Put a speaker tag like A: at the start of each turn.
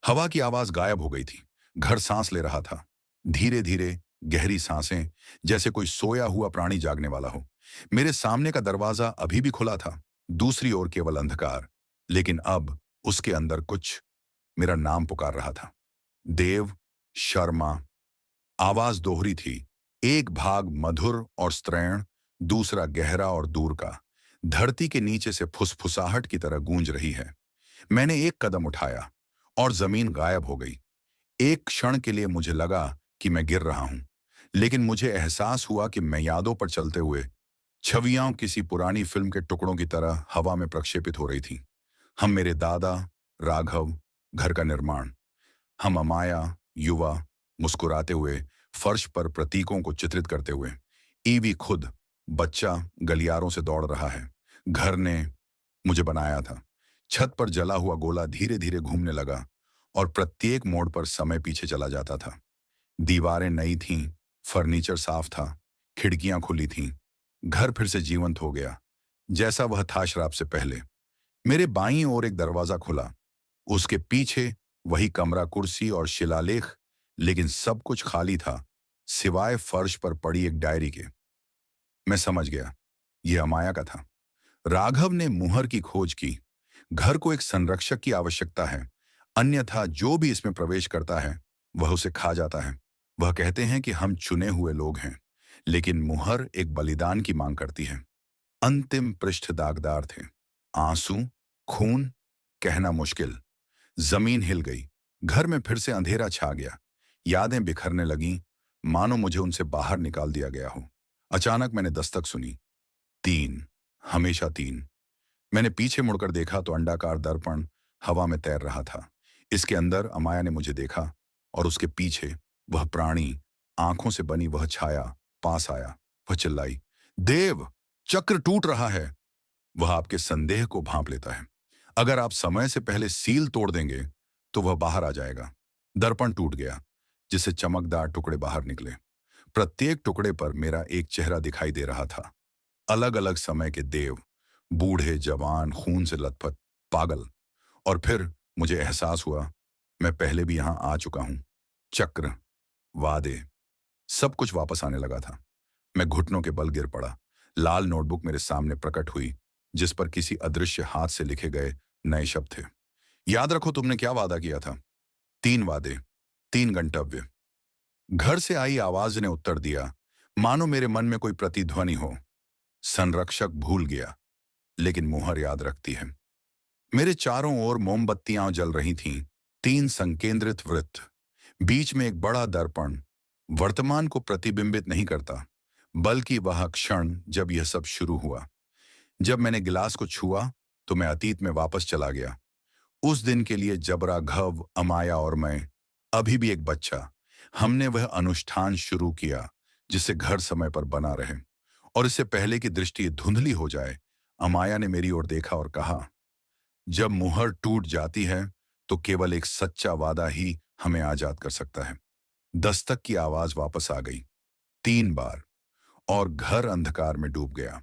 A: हवा की आवाज गायब हो गई थी। घर सांस ले रहा था, धीरे धीरे, गहरी सांसें, जैसे कोई सोया हुआ प्राणी जागने वाला हो। मेरे सामने का दरवाजा अभी भी खुला था, दूसरी ओर केवल अंधकार। लेकिन अब उसके अंदर कुछ मेरा नाम पुकार रहा था। देव शर्मा। आवाज दोहरी थी, एक भाग मधुर और स्त्रैण, दूसरा गहरा और दूर का, धरती के नीचे से फुसफुसाहट की तरह गूंज रही है। मैंने एक कदम उठाया और जमीन गायब हो गई। एक क्षण के लिए मुझे लगा कि मैं गिर रहा हूं, लेकिन मुझे एहसास हुआ कि मैं यादों पर चलते हुए, छवियां किसी पुरानी फिल्म के टुकड़ों की तरह हवा में प्रक्षेपित हो रही थी। हम मेरे दादा, राघव, घर का निर्माण, हम अमाया, युवा, मुस्कुराते हुए, फर्श पर प्रतीकों को चित्रित करते हुए, ईवी खुद, बच्चा गलियारों से दौड़ रहा है। घर ने मुझे बनाया था। छत पर जला हुआ गोला धीरे धीरे घूमने लगा और प्रत्येक मोड़ पर समय पीछे चला जाता था। दीवारें नई थीं, फर्नीचर साफ था, खिड़कियां खुली थीं। घर फिर से जीवंत हो गया, जैसा वह था शराब से पहले। मेरे बाईं ओर एक दरवाजा खुला, उसके पीछे वही कमरा, कुर्सी और शिलालेख, लेकिन सब कुछ खाली था, सिवाय फर्श पर पड़ी एक डायरी के। मैं समझ गया, यह अमाया का था। राघव ने मुहर की खोज की। घर को एक संरक्षक की आवश्यकता है, अन्यथा जो भी इसमें प्रवेश करता है वह उसे खा जाता है। वह कहते हैं कि हम चुने हुए लोग हैं, लेकिन मुहर एक बलिदान की मांग करती है। अंतिम पृष्ठ दागदार थे, आंसू, खून, कहना मुश्किल। जमीन हिल गई, घर में फिर से अंधेरा छा गया। यादें बिखरने लगीं, मानो मुझे उनसे बाहर निकाल दिया गया हो। अचानक मैंने दस्तक सुनी। 3, हमेशा 3। मैंने पीछे मुड़कर देखा तो अंडाकार दर्पण हवा में तैर रहा था। इसके अंदर अमाया ने मुझे देखा और उसके पीछे वह प्राणी, आंखों से बनी वह छाया, पास आया। वह चिल्लाई, देव, चक्र टूट रहा है। वह आपके संदेह को भांप लेता है। अगर आप समय से पहले सील तोड़ देंगे तो वह बाहर आ जाएगा। दर्पण टूट गया, जिससे चमकदार टुकड़े बाहर निकले। प्रत्येक टुकड़े पर मेरा एक चेहरा दिखाई दे रहा था। अलग अलग समय के देव, बूढ़े, जवान, खून से लथपथ, पागल। और फिर मुझे एहसास हुआ, मैं पहले भी यहां आ चुका हूं। चक्र, वादे, सब कुछ वापस आने लगा था। मैं घुटनों के बल गिर पड़ा। लाल नोटबुक मेरे सामने प्रकट हुई, जिस पर किसी अदृश्य हाथ से लिखे गए नए शब्द थे। याद रखो तुमने क्या वादा किया था। 3 वादे, 3 गंतव्य। घर से आई आवाज ने उत्तर दिया, मानो मेरे मन में कोई प्रतिध्वनि हो। संरक्षक भूल गया, लेकिन मुहर याद रखती है। मेरे चारों ओर मोमबत्तियां जल रही थीं, 3 संकेंद्रित वृत्त। बीच में एक बड़ा दर्पण, वर्तमान को प्रतिबिंबित नहीं करता, बल्कि वह क्षण जब यह सब शुरू हुआ। जब मैंने गिलास को छुआ तो मैं अतीत में वापस चला गया। उस दिन के लिए जब राघव, अमाया और मैं, अभी भी एक बच्चा, हमने वह अनुष्ठान शुरू किया जिससे घर समय पर बना रहे। और इससे पहले कि दृष्टि धुंधली हो जाए, अमाया ने मेरी ओर देखा और कहा, जब मुहर टूट जाती है तो केवल एक सच्चा वादा ही हमें आजाद कर सकता है। दस्तक की आवाज वापस आ गई, 3 बार, और घर अंधकार में डूब गया।